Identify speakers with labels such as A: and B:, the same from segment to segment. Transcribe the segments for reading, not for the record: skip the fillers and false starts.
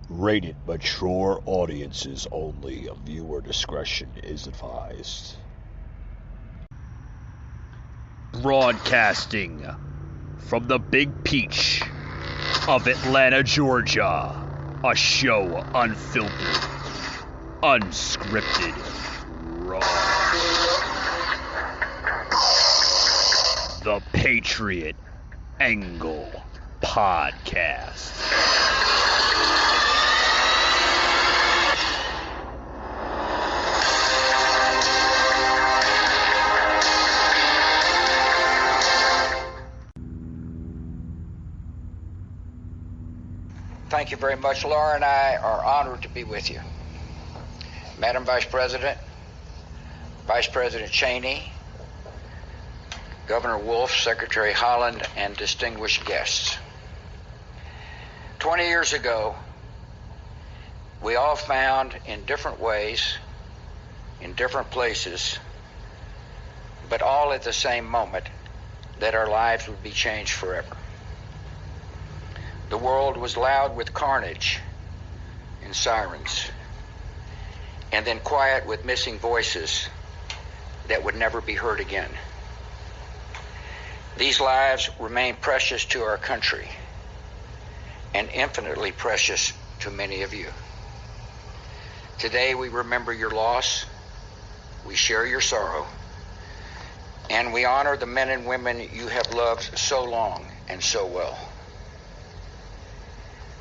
A: Rated mature audiences only. Viewer discretion is advised. Broadcasting from the Big Peach of Atlanta, Georgia. A show unfiltered, unscripted, raw. The Patriot Angle Podcast.
B: Thank you very much. Laura and I are honored to be with you. Madam Vice President, Vice President Cheney, Governor Wolf, Secretary Holland, and distinguished guests. 20 years ago, we all found in different ways, in different places, but all at the same moment, that our lives would be changed forever. The world was loud with carnage and sirens, and then quiet with missing voices that would never be heard again. These lives remain precious to our country and infinitely precious to many of you. Today we remember your loss, we share your sorrow, and we honor the men and women you have loved so long and so well.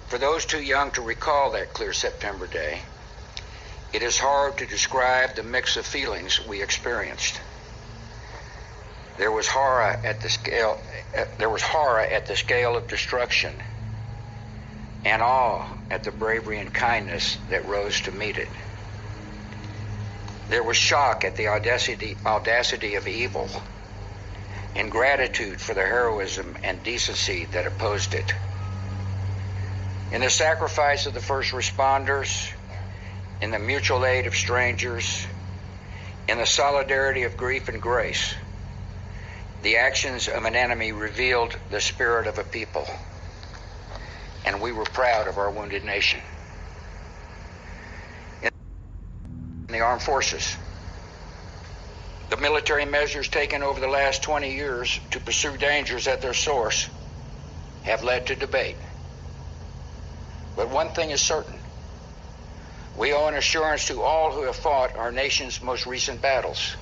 B: For those too young to recall that clear September day, it is hard to describe the mix of feelings we experienced. There was horror at the scale of destruction, and awe at the bravery and kindness that rose to meet it. There was shock at the audacity of evil, and gratitude for the heroism and decency that opposed it. In the sacrifice of the first responders, in the mutual aid of strangers, in the solidarity of grief and grace, the actions of an enemy revealed the spirit of a people, and we were proud of our wounded nation. In the armed forces, the military measures taken over the last 20 years to pursue dangers at their source have led to debate. But one thing is certain. We owe an assurance to all who have fought our nation's most recent battles.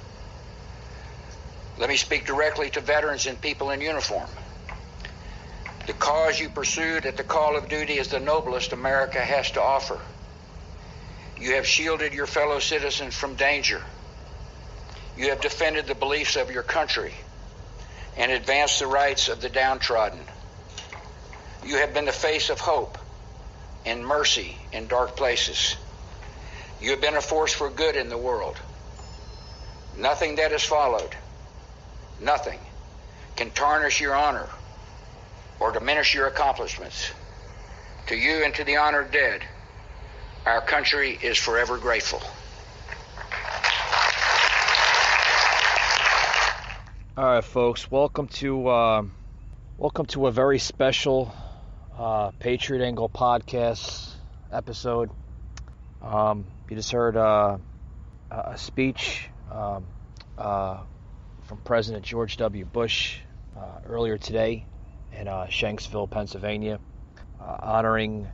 B: Let me speak directly to veterans and people in uniform. The cause you pursued at the call of duty is the noblest America has to offer. You have shielded your fellow citizens from danger. You have defended the beliefs of your country and advanced the rights of the downtrodden. You have been the face of hope and mercy in dark places. You have been a force for good in the world. Nothing that has followed, nothing, can tarnish your honor or diminish your accomplishments. To you and to the honored dead, our country is forever grateful.
C: All right, folks, welcome to a very special Patriot Angle Podcast episode. You just heard a speech from President George W. Bush earlier today in Shanksville, Pennsylvania, honoring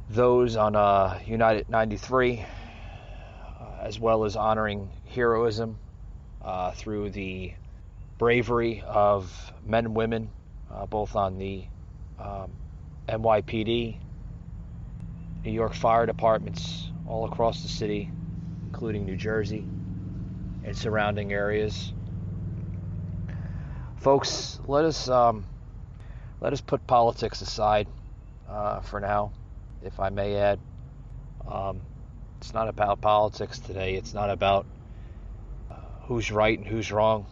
C: those on United 93, as well as honoring heroism through the bravery of men and women, both on the NYPD, New York Fire Departments all across the city, including New Jersey and surrounding areas. Folks, let us put politics aside for now, if I may add. It's not about politics today. It's not about who's right and who's wrong.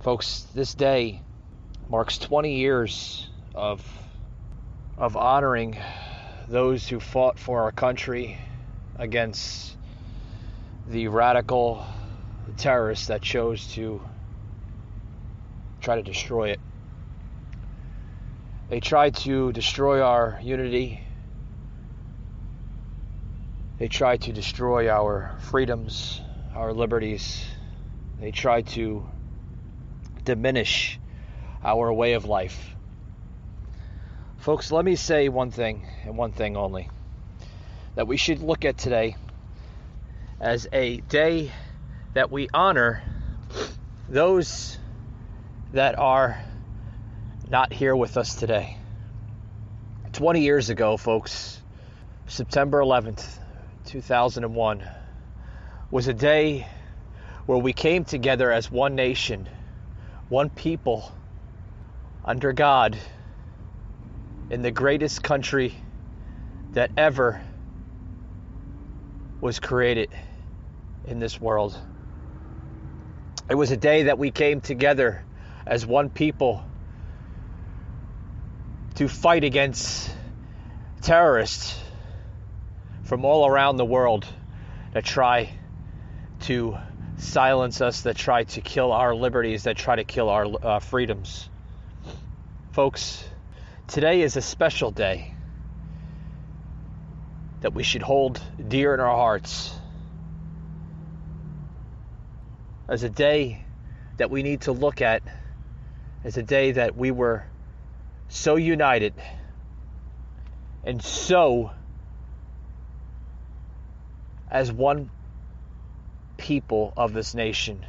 C: Folks, this day marks 20 years of honoring those who fought for our country against the radical terrorists that chose to try to destroy it. They tried to destroy our unity, They try to destroy our freedoms, our liberties. They try to diminish our way of life. Folks, let me say one thing and one thing only. That we should look at today as a day that we honor those that are not here with us today. 20 years ago, folks, September 11th, 2001, was a day where we came together as one nation, one people, under God, in the greatest country that ever was created in this world. It was a day that we came together as one people to fight against terrorists from all around the world that try to silence us, that try to kill our liberties, that try to kill our freedoms. Folks, today is a special day that we should hold dear in our hearts, as a day that we need to look at as a day that we were so united and so as one people of this nation.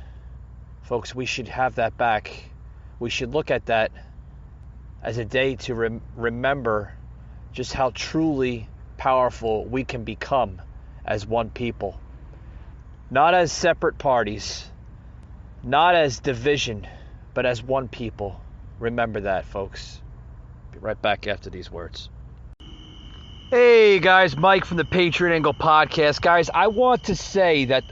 C: Folks, we should have that back. We should look at that as a day to remember just how truly powerful we can become as one people. Not as separate parties, not as division, but as one people. Remember that, folks. Be right back after these words. Hey guys, Mike from the Patriot Angle Podcast. Guys, I want to say that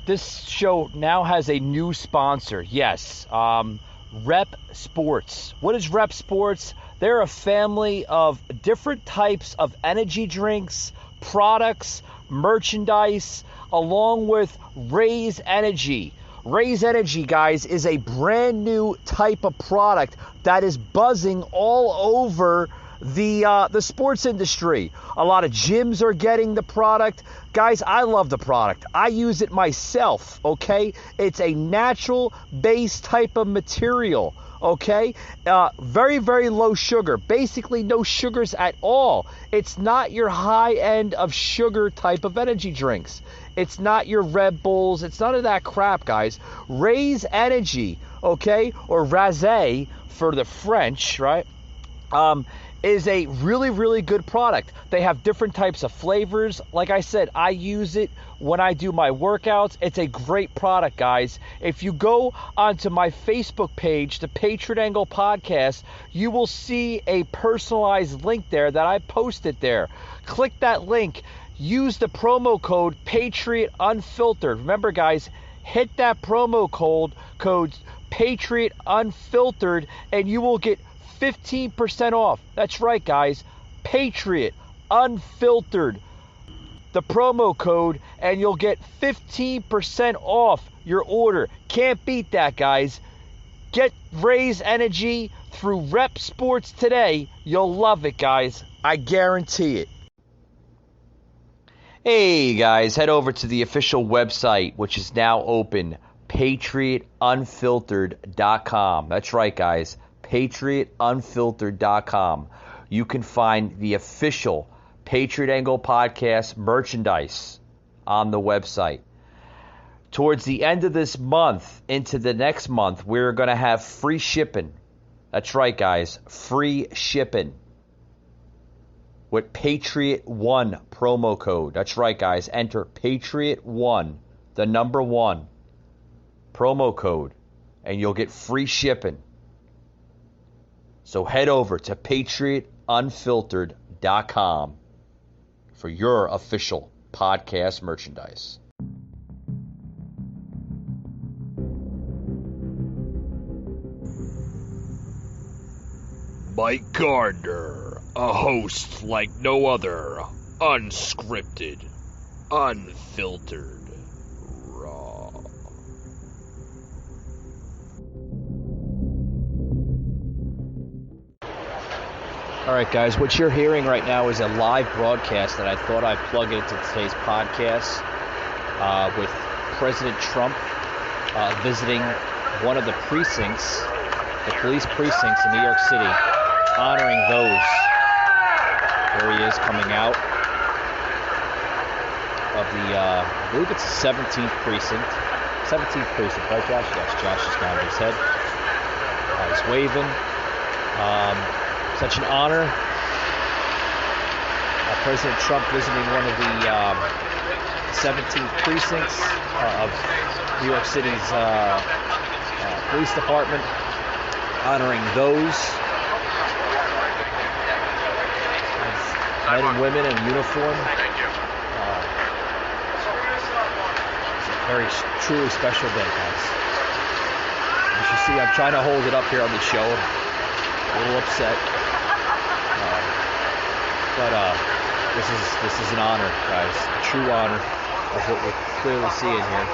C: this show now has a new sponsor. Yes, Rep Sports. What is Rep Sports? They're a family of different types of energy drinks, products, merchandise, along with Raise Energy. Raise Energy, guys, is a brand new type of product that is buzzing all over the sports industry. A lot of gyms are getting the product. Guys, I love the product. I use it myself, okay? It's a natural based type of material, okay? Very, very low sugar. Basically no sugars at all. It's not your high end of sugar type of energy drinks. It's not your Red Bulls. It's none of that crap, guys. Raise Energy, okay? Or Razé for the French, right? Is a really, really good product. They have different types of flavors. Like I said, I use it when I do my workouts. It's a great product, guys. If you go onto my Facebook page, the Patriot Angle Podcast, you will see a personalized link there that I posted there. Click that link. Use the promo code Patriot Unfiltered. Remember, guys, hit that promo code Patriot Unfiltered, and you will get 15% off. That's right, guys. Patriot Unfiltered. The promo code, and you'll get 15% off your order. Can't beat that, guys. Get Raise Energy through Rep Sports today. You'll love it, guys. I guarantee it. Hey, guys, head over to the official website, which is now open, patriotunfiltered.com. That's right, guys. patriotunfiltered.com. You can find the official Patriot Angle Podcast merchandise on the website. Towards the end of this month into the next month, we're going to have free shipping. That's right, guys. Free shipping with Patriot1 promo code. That's right, guys. Enter Patriot1, the number 1 promo code, and you'll get free shipping. So head over to patriotunfiltered.com for your official podcast merchandise.
A: Mike Gardner, a host like no other, unscripted, unfiltered, raw.
C: All right, guys, what you're hearing right now is a live broadcast that I thought I'd plug into today's podcast with President Trump visiting one of the precincts, the police precincts in New York City, honoring those. There he is coming out of the, I believe it's the 17th precinct. 17th precinct, right, Josh? Yes, Josh is nodding his head. He's waving. Such an honor. President Trump visiting one of the 17th precincts of New York City's police department, honoring those men and women in uniform. It's a very truly special day, guys. As you see, I'm trying to hold it up here on the show. A little upset. But this is an honor, guys. A true honor of what we're clearly seeing here.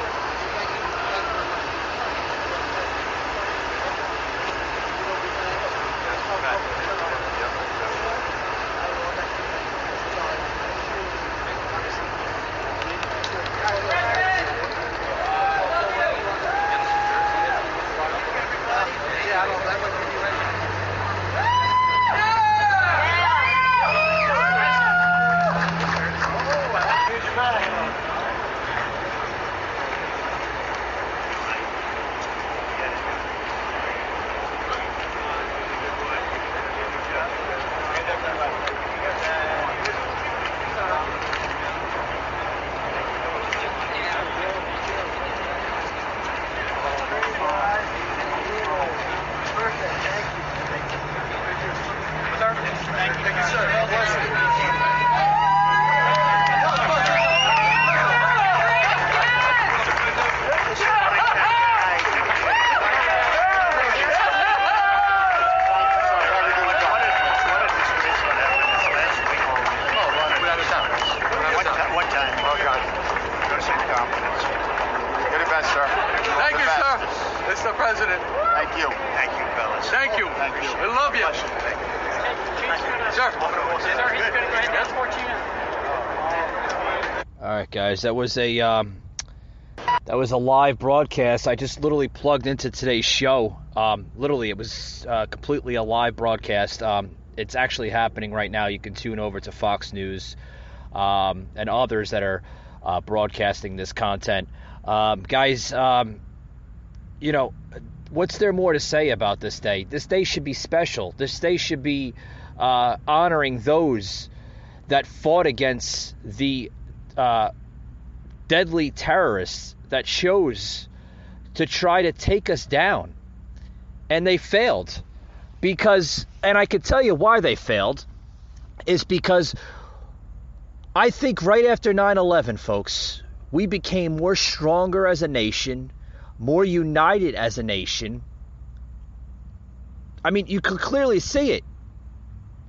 D: Mr. President.
E: Thank you. Thank you, fellas.
D: Thank you.
E: Thank you.
D: I love you. Sir.
C: All right, guys, that was a live broadcast. I just literally plugged into today's show. Literally, it was completely a live broadcast. It's actually happening right now. You can tune over to Fox News and others that are broadcasting this content. Guys, you know, what's there more to say about this day? This day should be special. This day should be honoring those that fought against the deadly terrorists that chose to try to take us down. And they failed. Because, and I can tell you why they failed, is because I think right after 9/11, folks, we became more stronger as a nation, more united as a nation. I mean, you can clearly see it.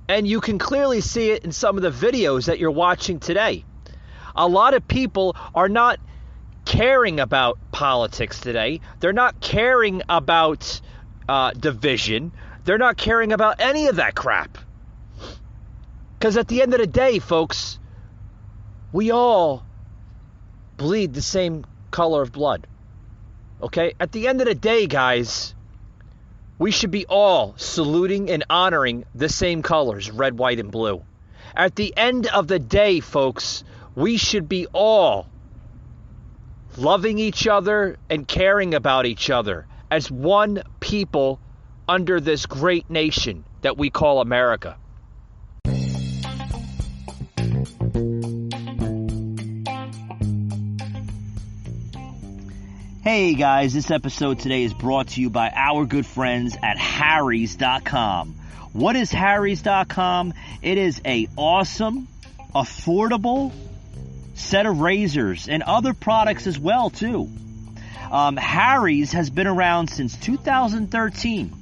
C: And you can clearly see it in some of the videos that you're watching today. A lot of people are not caring about politics today. They're not caring about division. They're not caring about any of that crap. Because at the end of the day, folks, we all bleed the same color of blood. Okay? At the end of the day, guys, we should be all saluting and honoring the same colors, red, white, and blue. At the end of the day, folks, we should be all loving each other and caring about each other as one people under this great nation that we call America.
F: Hey guys, this episode today is brought to you by our good friends at Harry's.com. What is Harry's.com? It is a awesome, affordable set of razors and other products as well too. Harry's has been around since 2013.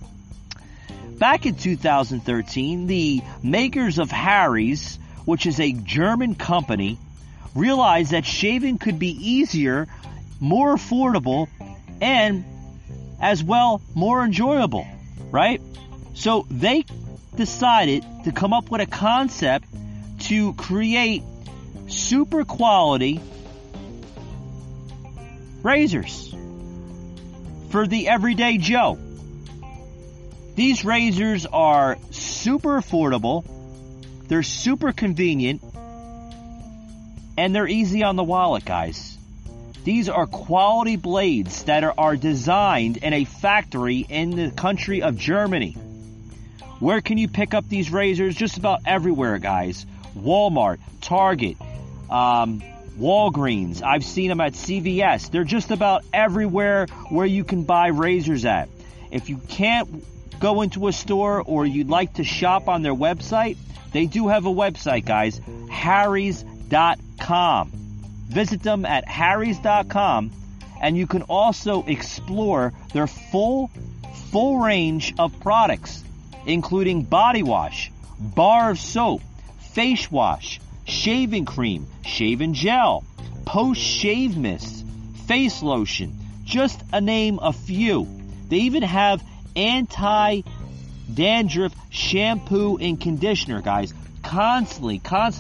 F: Back in 2013, the makers of Harry's, which is a German company, realized that shaving could be easier, more affordable, and as well more enjoyable, right? So they decided to come up with a concept to create super quality razors for the everyday Joe. These razors are super affordable, they're super convenient, and they're easy on the wallet, guys. These are quality blades that are designed in a factory in the country of Germany. Where can you pick up these razors? Just about everywhere, guys. Walmart, Target, Walgreens. I've seen them at CVS. They're just about everywhere where you can buy razors at. If you can't go into a store or you'd like to shop on their website, they do have a website, guys, harrys.com. Visit them at harrys.com, and you can also explore their full range of products, including body wash, bar of soap, face wash, shaving cream, shaving gel, post-shave mist, face lotion, just to name a few. They even have anti-dandruff shampoo and conditioner, guys. Constantly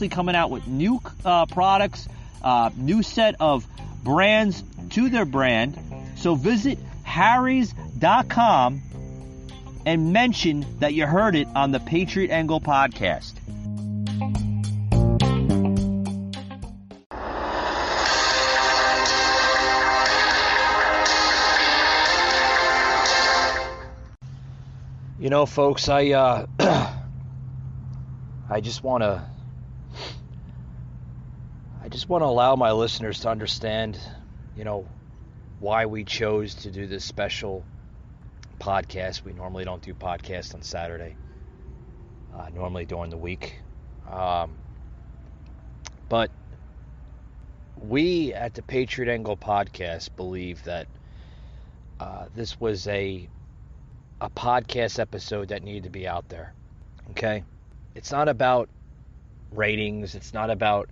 F: coming out with new products, new set of brands to their brand. So visit harrys.com and mention that you heard it on the Patriot Angle podcast.
C: You know, folks, I just want to allow my listeners to understand, you know, why we chose to do this special podcast. We normally don't do podcasts on Saturday, normally during the week. But we at the Patriot Angle podcast believe that this was a podcast episode that needed to be out there. Okay? It's not about ratings. It's not about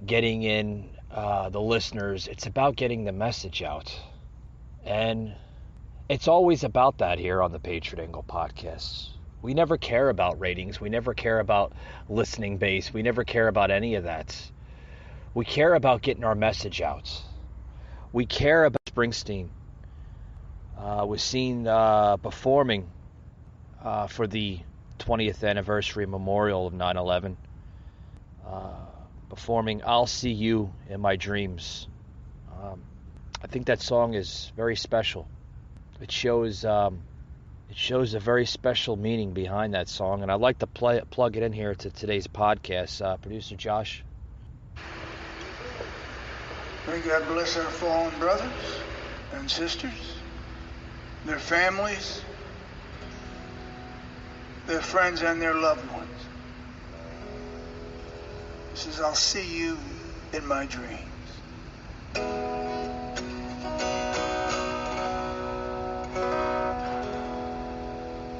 C: getting in the listeners. It's about getting the message out. And it's always about that here on the Patriot Angle podcast. We never care about ratings. We never care about listening base. We never care about any of that. We care about getting our message out. We care about Springsteen. Was seen performing for the 20th anniversary memorial of 9/11, performing "I'll See You in My Dreams." I think that song is very special. It shows a very special meaning behind that song, and I'd like to plug it in here to today's podcast. Producer Josh.
G: May God bless our fallen brothers and sisters, their families, their friends, and their loved ones. This is "I'll See You in My Dreams."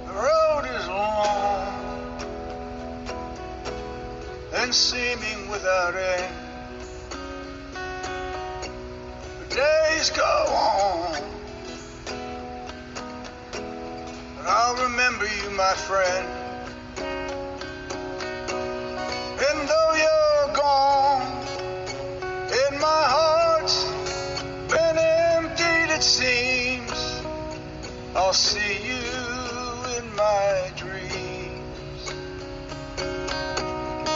G: The road is long and seeming without end. The days go on, but I'll remember you, my friend. And though you're gone, and my heart's been emptied, it seems, I'll see you in my dreams.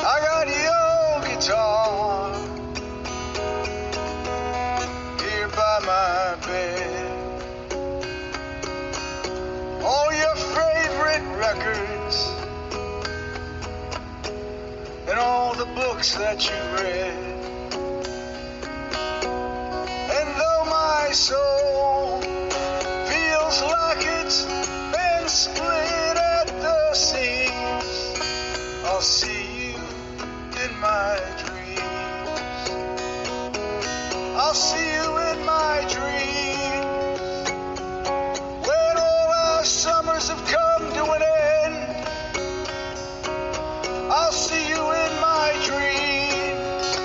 G: I got your guitar here by my bed. All your favorite records and all the books that you read. And though my soul feels like it's been split at the seams, I'll see you in my dreams. I'll see you in my dreams. When all our summers have come to an end, I'll see you in my dreams.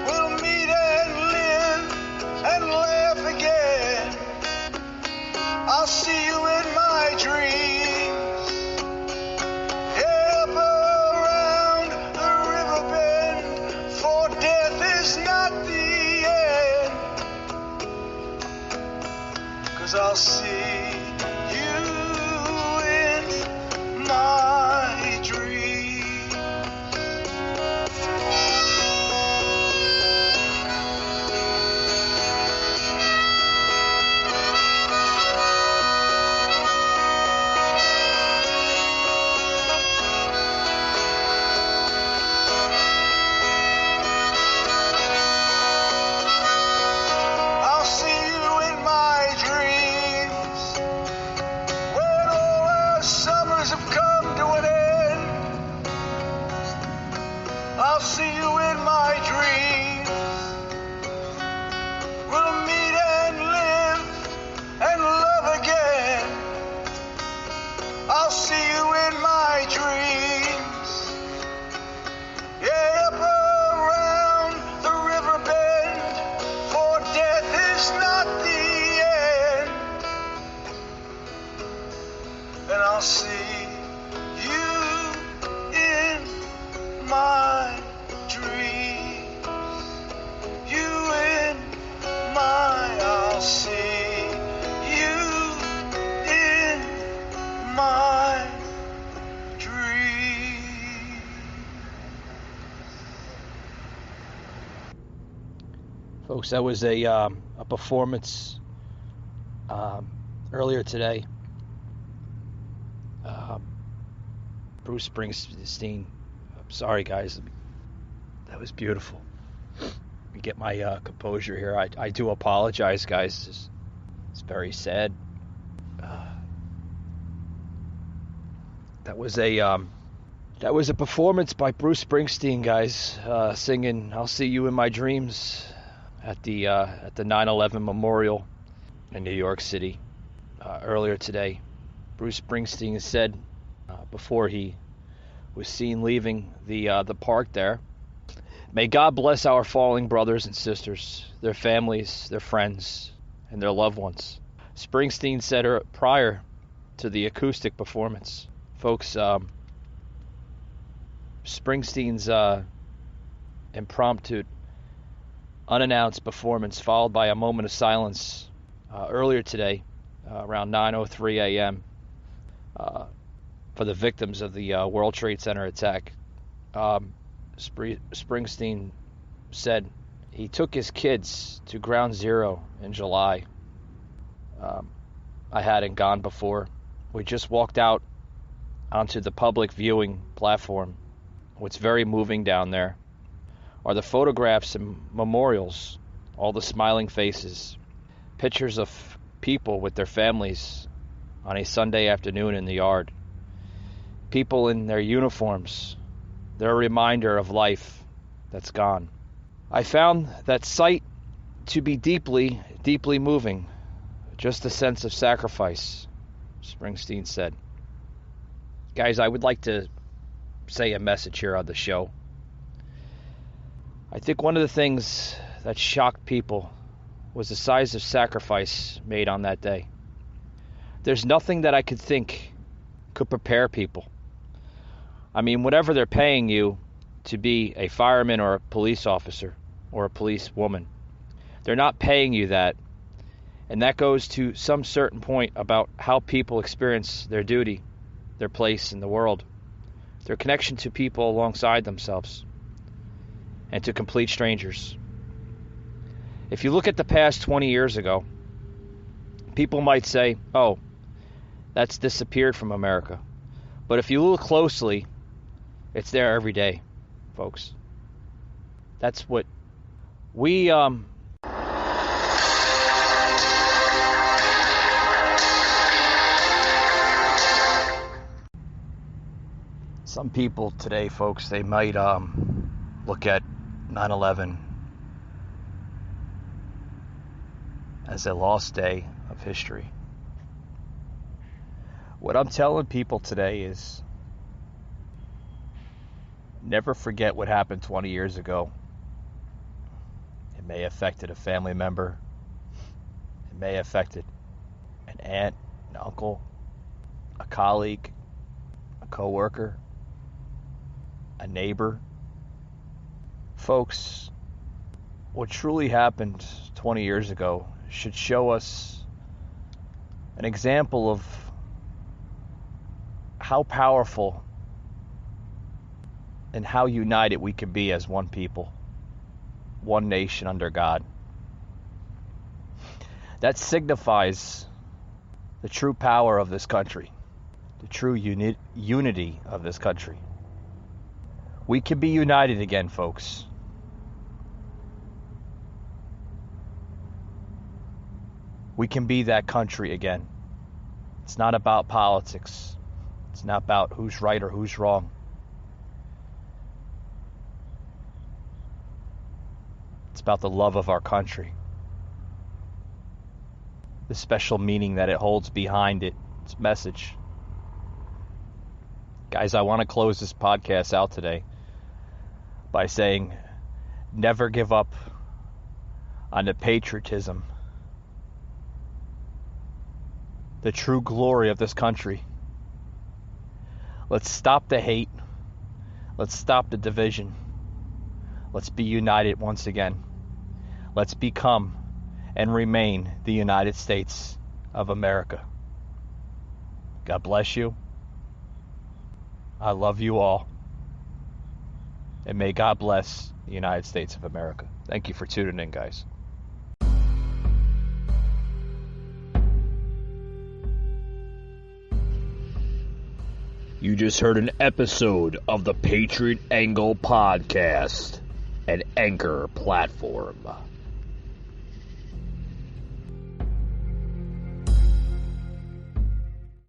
G: We'll meet and live and laugh again. I'll see you in my dreams. 'cause I'll see you in my dreams. I'll see you in my dreams when all our summers have come to an end. I'll see you in my dreams. We'll meet and live and love again. I'll see you in my dreams. Yeah, up around the river bend, for death is not the end. And I'll see you in my dreams. You in I'll see you in my dreams.
C: Folks, that was a performance earlier today. Bruce Springsteen. I'm sorry, guys. That was beautiful. Let me get my composure here. I do apologize, guys. It's very sad. That was a performance by Bruce Springsteen, guys, singing "I'll See You in My Dreams" at the 9/11 memorial in New York City earlier today. Bruce Springsteen said before he was seen leaving the park there, "May God bless our falling brothers and sisters, their families, their friends, and their loved ones." Springsteen said prior to the acoustic performance. Folks, Springsteen's impromptu, unannounced performance followed by a moment of silence earlier today around 9:03 a.m. For the victims of the World Trade Center attack. Springsteen said he took his kids to Ground Zero in July. I hadn't gone before. We just walked out onto the public viewing platform. What's very moving down there are the photographs and memorials, all the smiling faces, pictures of people with their families on a Sunday afternoon in the yard. People in their uniforms. They're a reminder of life that's gone. I found that sight to be deeply, deeply moving. Just a sense of sacrifice, Springsteen said. Guys, I would like to say a message here on the show. I think one of the things that shocked people was the size of sacrifice made on that day. There's nothing that I could think could prepare people. I mean, whatever they're paying you to be a fireman or a police officer or a police woman, they're not paying you that. And that goes to some certain point about how people experience their duty, their place in the world, their connection to people alongside themselves, and to complete strangers. If you look at the past 20 years ago, people might say, oh, that's disappeared from America. But if you look closely, it's there every day, folks. That's what we some people today, folks, they might look at 9/11 as a lost day of history. What I'm telling people today is never forget what happened 20 years ago. It may have affected a family member. It may have affected an aunt, an uncle, a colleague, a coworker, a neighbor. Folks, what truly happened 20 years ago should show us an example of how powerful and how united we can be as one people, one nation under God. That signifies the true power of this country, the true unity of this country. We can be united again, folks. We can be that country again. It's not about politics. It's not about who's right or who's wrong. It's about the love of our country. The special meaning that it holds behind it, its message. Guys, I want to close this podcast out today by saying, never give up on the patriotism, the true glory of this country. Let's stop the hate. Let's stop the division. Let's be united once again. Let's become and remain the United States of America. God bless you. I love you all. And may God bless the United States of America. Thank you for tuning in, guys.
A: You just heard an episode of the Patriot Angle Podcast, an Anchor platform.